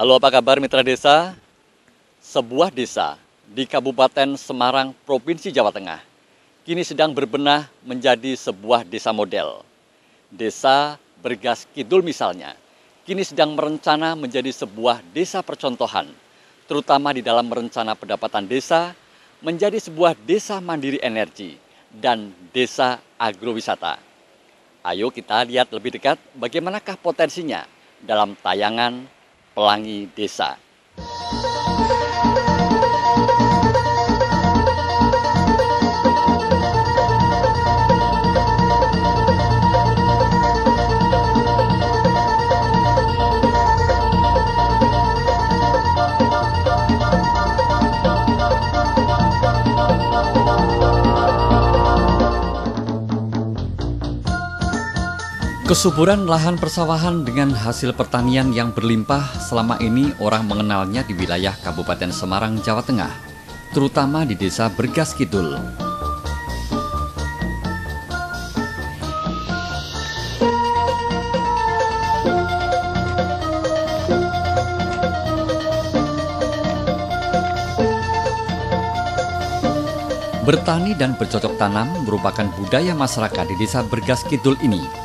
Halo, apa kabar mitra desa? Sebuah desa di Kabupaten Semarang, Provinsi Jawa Tengah, kini sedang berbenah menjadi sebuah desa model. Desa Bergas Kidul misalnya, kini sedang merencana menjadi sebuah desa percontohan, terutama di dalam merencana pendapatan desa, menjadi sebuah desa mandiri energi dan desa agrowisata. Ayo kita lihat lebih dekat bagaimanakah potensinya dalam tayangan Pelangi Desa. Kesuburan lahan persawahan dengan hasil pertanian yang berlimpah selama ini orang mengenalnya di wilayah Kabupaten Semarang, Jawa Tengah, terutama di desa Bergas Kidul. Bertani dan bercocok tanam merupakan budaya masyarakat di desa Bergas Kidul ini.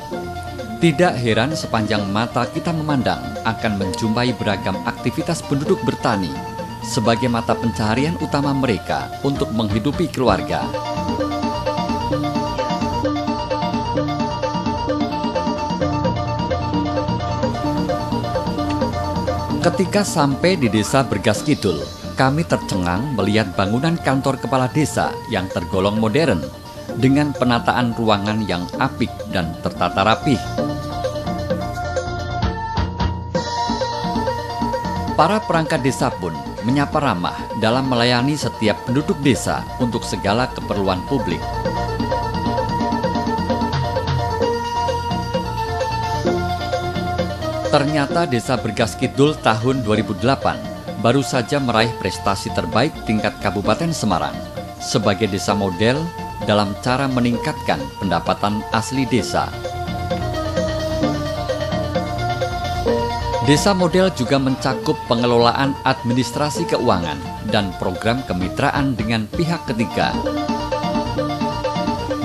Tidak heran sepanjang mata kita memandang akan menjumpai beragam aktivitas penduduk bertani sebagai mata pencaharian utama mereka untuk menghidupi keluarga. Ketika sampai di desa Bergas Kidul, kami tercengang melihat bangunan kantor kepala desa yang tergolong modern dengan penataan ruangan yang apik dan tertata rapih. Para perangkat desa pun menyapa ramah dalam melayani setiap penduduk desa untuk segala keperluan publik. Ternyata desa Bergas Kidul tahun 2008 baru saja meraih prestasi terbaik tingkat Kabupaten Semarang sebagai desa model dalam cara meningkatkan pendapatan asli desa. Desa model juga mencakup pengelolaan administrasi keuangan dan program kemitraan dengan pihak ketiga.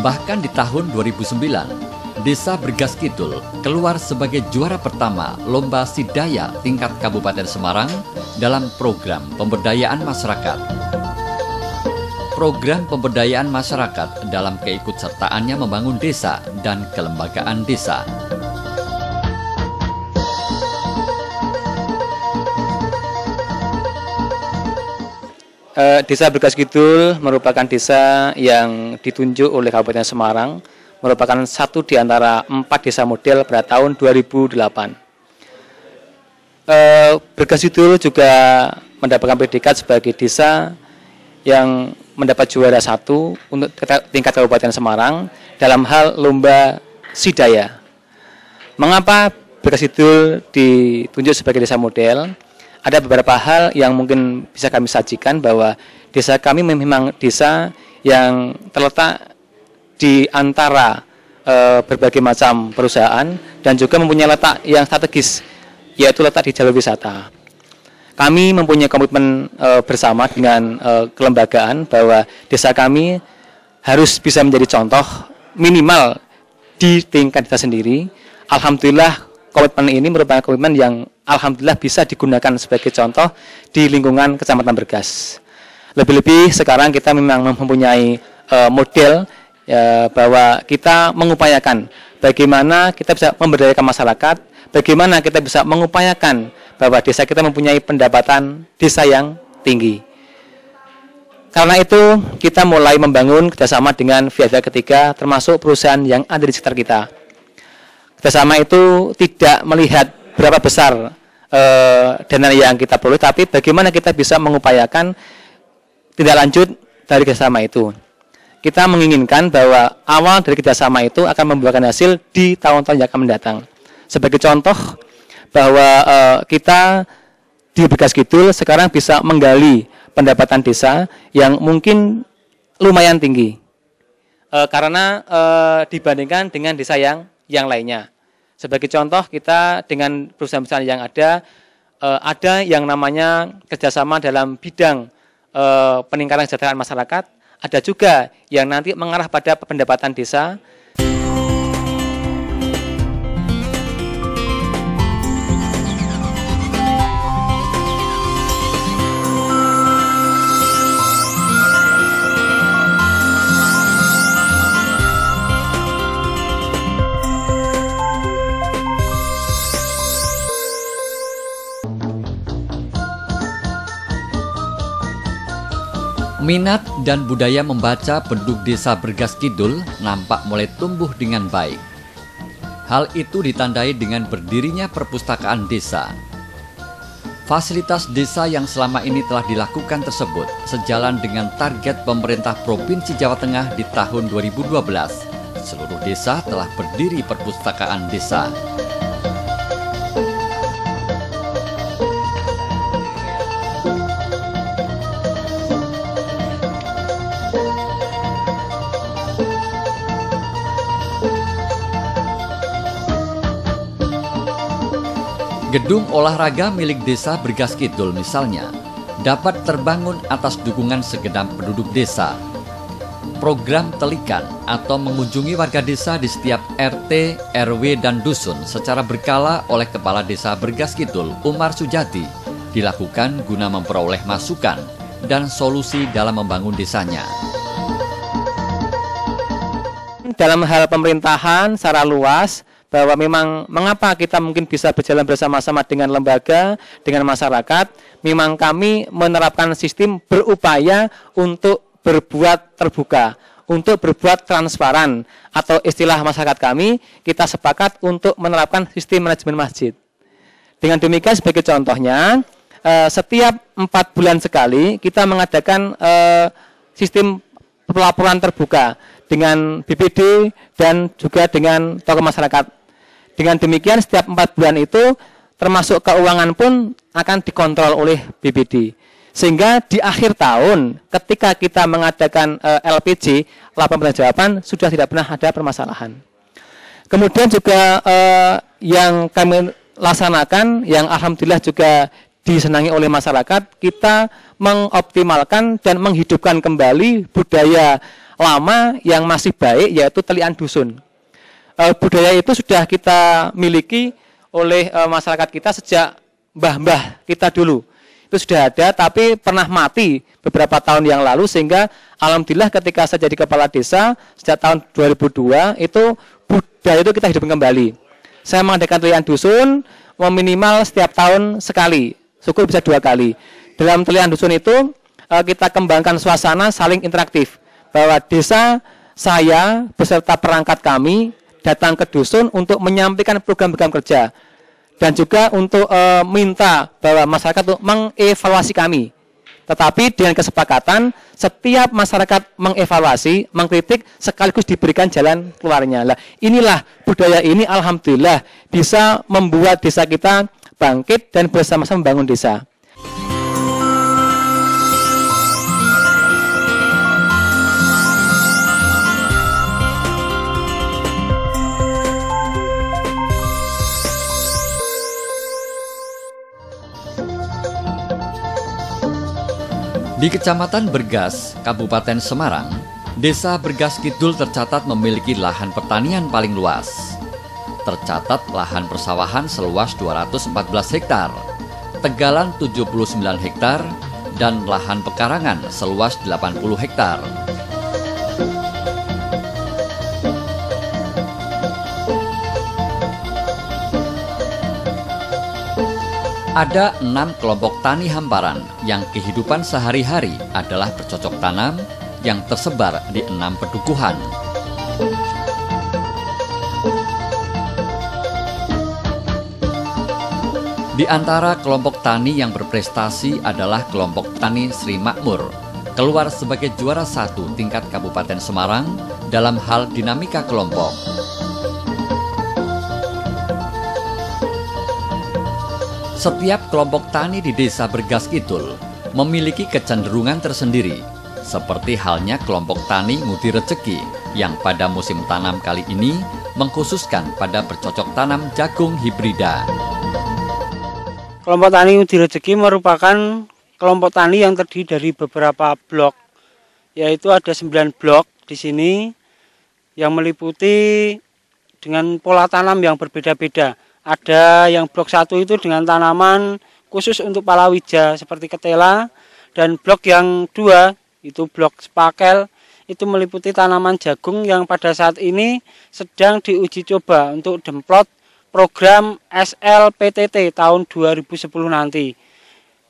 Bahkan di tahun 2009, Desa Bergas Kidul keluar sebagai juara pertama Lomba Sidaya tingkat Kabupaten Semarang dalam program pemberdayaan masyarakat. Program pemberdayaan masyarakat dalam keikutsertaannya membangun desa dan kelembagaan desa. Desa Bergas Kidul merupakan desa yang ditunjuk oleh Kabupaten Semarang, merupakan satu di antara 4 desa model pada tahun 2008. Bergas Kidul juga mendapatkan predikat sebagai desa yang mendapat juara 1 untuk tingkat Kabupaten Semarang dalam hal Lomba Sidaya. Mengapa Bergas Kidul ditunjuk sebagai desa model? Ada beberapa hal yang mungkin bisa kami sajikan bahwa desa kami memang desa yang terletak di antara berbagai macam perusahaan dan juga mempunyai letak yang strategis, yaitu letak di jalur wisata. Kami mempunyai komitmen bersama dengan kelembagaan bahwa desa kami harus bisa menjadi contoh minimal di tingkat desa sendiri. Alhamdulillah komitmen ini merupakan komitmen yang alhamdulillah bisa digunakan sebagai contoh di lingkungan Kecamatan Bergas. Lebih-lebih sekarang kita memang mempunyai model bahwa kita mengupayakan bagaimana kita bisa memberdayakan masyarakat, bagaimana kita bisa mengupayakan bahwa desa kita mempunyai pendapatan desa yang tinggi. Karena itu kita mulai membangun kerjasama dengan pihak ketiga termasuk perusahaan yang ada di sekitar kita. Kerjasama itu tidak melihat berapa besar dana yang kita perlu, tapi bagaimana kita bisa mengupayakan tindak lanjut dari kerjasama itu. Kita menginginkan bahwa awal dari kerjasama itu akan membuahkan hasil di tahun-tahun yang akan mendatang. Sebagai contoh bahwa kita di Bergas Kidul sekarang bisa menggali pendapatan desa yang mungkin lumayan tinggi karena dibandingkan dengan desa yang lainnya. Sebagai contoh, kita dengan perusahaan-perusahaan yang ada ada yang namanya kerjasama dalam bidang peningkatan kesejahteraan masyarakat, ada juga yang nanti mengarah pada pendapatan desa. Minat dan budaya membaca penduduk desa Bergas Kidul nampak mulai tumbuh dengan baik. Hal itu ditandai dengan berdirinya perpustakaan desa. Fasilitas desa yang selama ini telah dilakukan tersebut sejalan dengan target pemerintah Provinsi Jawa Tengah di tahun 2012. Seluruh desa telah berdiri perpustakaan desa. Gedung olahraga milik desa Bergas Kidul misalnya dapat terbangun atas dukungan segenap penduduk desa. Program telikan atau mengunjungi warga desa di setiap RT, RW, dan dusun secara berkala oleh Kepala Desa Bergas Kidul, Umar Sujati, dilakukan guna memperoleh masukan dan solusi dalam membangun desanya. Dalam hal pemerintahan secara luas, bahwa memang mengapa kita mungkin bisa berjalan bersama-sama dengan lembaga, dengan masyarakat, memang kami menerapkan sistem berupaya untuk berbuat terbuka, untuk berbuat transparan, atau istilah masyarakat kami, kita sepakat untuk menerapkan sistem manajemen masjid. Dengan demikian sebagai contohnya, setiap 4 bulan sekali kita mengadakan sistem pelaporan terbuka dengan BPD dan juga dengan tokoh masyarakat. Dengan demikian setiap 4 bulan itu termasuk keuangan pun akan dikontrol oleh BPD. Sehingga di akhir tahun ketika kita mengadakan LPJ, laporan pertanggungjawaban, sudah tidak pernah ada permasalahan. Kemudian juga yang kami laksanakan, yang alhamdulillah juga disenangi oleh masyarakat, kita mengoptimalkan dan menghidupkan kembali budaya lama yang masih baik, yaitu telian dusun. Budaya itu sudah kita miliki oleh masyarakat kita sejak mbah-mbah kita dulu. Itu sudah ada, tapi pernah mati beberapa tahun yang lalu, sehingga alhamdulillah ketika saya jadi kepala desa sejak tahun 2002 itu budaya itu kita hidupkan kembali. Saya mengadakan telian dusun minimal setiap tahun sekali, syukur bisa 2 kali. Dalam telian dusun itu kita kembangkan suasana saling interaktif, bahwa desa saya beserta perangkat kami datang ke dusun untuk menyampaikan program-program kerja, dan juga untuk minta bahwa masyarakat untuk mengevaluasi kami. Tetapi dengan kesepakatan setiap masyarakat mengevaluasi, mengkritik, sekaligus diberikan jalan keluarnya. Lah, inilah budaya ini alhamdulillah bisa membuat desa kita bangkit dan bersama-sama membangun desa. Di Kecamatan Bergas, Kabupaten Semarang, Desa Bergas Kidul tercatat memiliki lahan pertanian paling luas. Tercatat lahan persawahan seluas 214 hektar, tegalan 79 hektar, dan lahan pekarangan seluas 80 hektar. Ada 6 kelompok tani hamparan yang kehidupan sehari-hari adalah bercocok tanam yang tersebar di 6 pedukuhan. Di antara kelompok tani yang berprestasi adalah kelompok tani Sri Makmur, keluar sebagai juara 1 tingkat Kabupaten Semarang dalam hal dinamika kelompok. Setiap kelompok tani di Desa Bergas Kidul memiliki kecenderungan tersendiri, seperti halnya kelompok tani Ngudi Rejeki yang pada musim tanam kali ini mengkhususkan pada bercocok tanam jagung hibrida. Kelompok Tani Ngudi Rejeki merupakan kelompok tani yang terdiri dari beberapa blok, yaitu ada 9 blok di sini yang meliputi dengan pola tanam yang berbeda-beda. Ada yang blok 1 itu dengan tanaman khusus untuk palawija seperti ketela, dan blok yang 2 itu blok spakel itu meliputi tanaman jagung yang pada saat ini sedang diuji coba untuk demplot program SLPTT tahun 2010 nanti.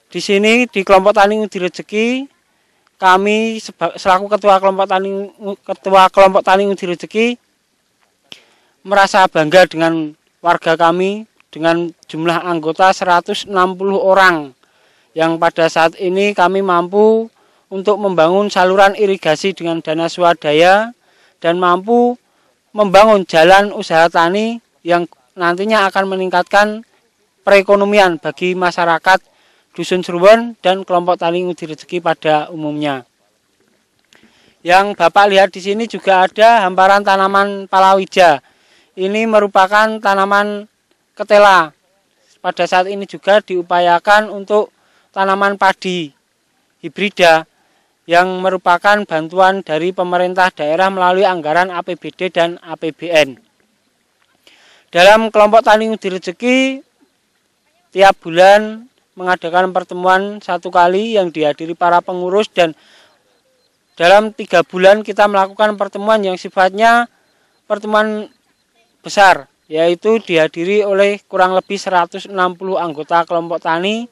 Di sini di kelompok Tani Ngudi Rejeki, kami selaku ketua kelompok Tani Ngudi Rejeki merasa bangga dengan warga kami dengan jumlah anggota 160 orang yang pada saat ini kami mampu untuk membangun saluran irigasi dengan dana swadaya dan mampu membangun jalan usaha tani yang nantinya akan meningkatkan perekonomian bagi masyarakat Dusun Sruwen dan kelompok Tani Ngudi Rejeki pada umumnya. Yang Bapak lihat di sini juga ada hamparan tanaman palawija. Ini merupakan tanaman ketela. Pada saat ini juga diupayakan untuk tanaman padi hibrida yang merupakan bantuan dari pemerintah daerah melalui anggaran APBD dan APBN. Dalam kelompok Tani Ngudi Rejeki tiap bulan mengadakan pertemuan 1 kali yang dihadiri para pengurus, dan dalam 3 bulan kita melakukan pertemuan yang sifatnya pertemuan besar, yaitu dihadiri oleh kurang lebih 160 anggota kelompok tani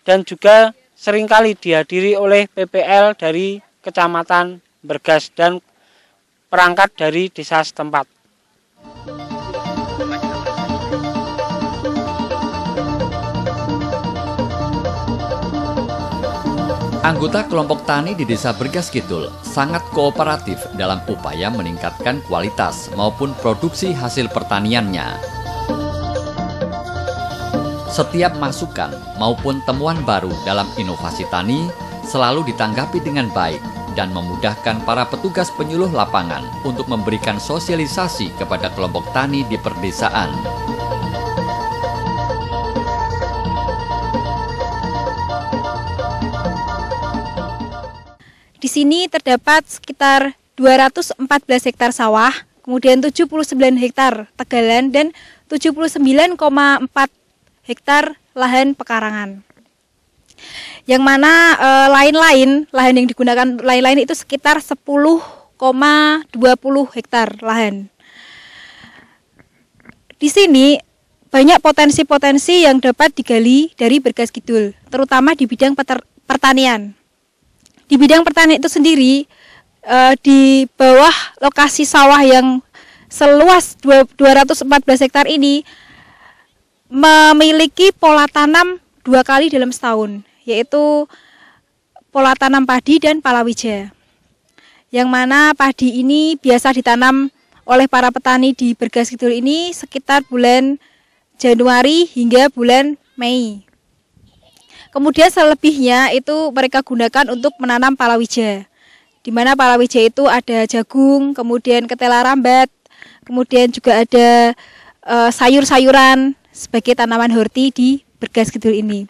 dan juga seringkali dihadiri oleh PPL dari Kecamatan Bergas dan perangkat dari desa setempat. Anggota kelompok tani di Desa Bergas Kidul sangat kooperatif dalam upaya meningkatkan kualitas maupun produksi hasil pertaniannya. Setiap masukan maupun temuan baru dalam inovasi tani selalu ditanggapi dengan baik dan memudahkan para petugas penyuluh lapangan untuk memberikan sosialisasi kepada kelompok tani di perdesaan. Di sini terdapat sekitar 214 hektar sawah, kemudian 79 hektar tegalan, dan 79,4 hektar lahan pekarangan. Yang mana lahan yang digunakan lain-lain itu sekitar 10,20 hektar lahan. Di sini banyak potensi-potensi yang dapat digali dari Bergas Kidul, terutama di bidang pertanian. Di bidang pertanian itu sendiri, di bawah lokasi sawah yang seluas 214 hektar ini memiliki pola tanam 2 kali dalam setahun, yaitu pola tanam padi dan palawija. Yang mana padi ini biasa ditanam oleh para petani di Bergas Kidul ini sekitar bulan Januari hingga bulan Mei. Kemudian selebihnya itu mereka gunakan untuk menanam palawija. Di mana palawija itu ada jagung, kemudian ketela rambat, kemudian juga ada sayur-sayuran sebagai tanaman horti di Bergas Kidul ini.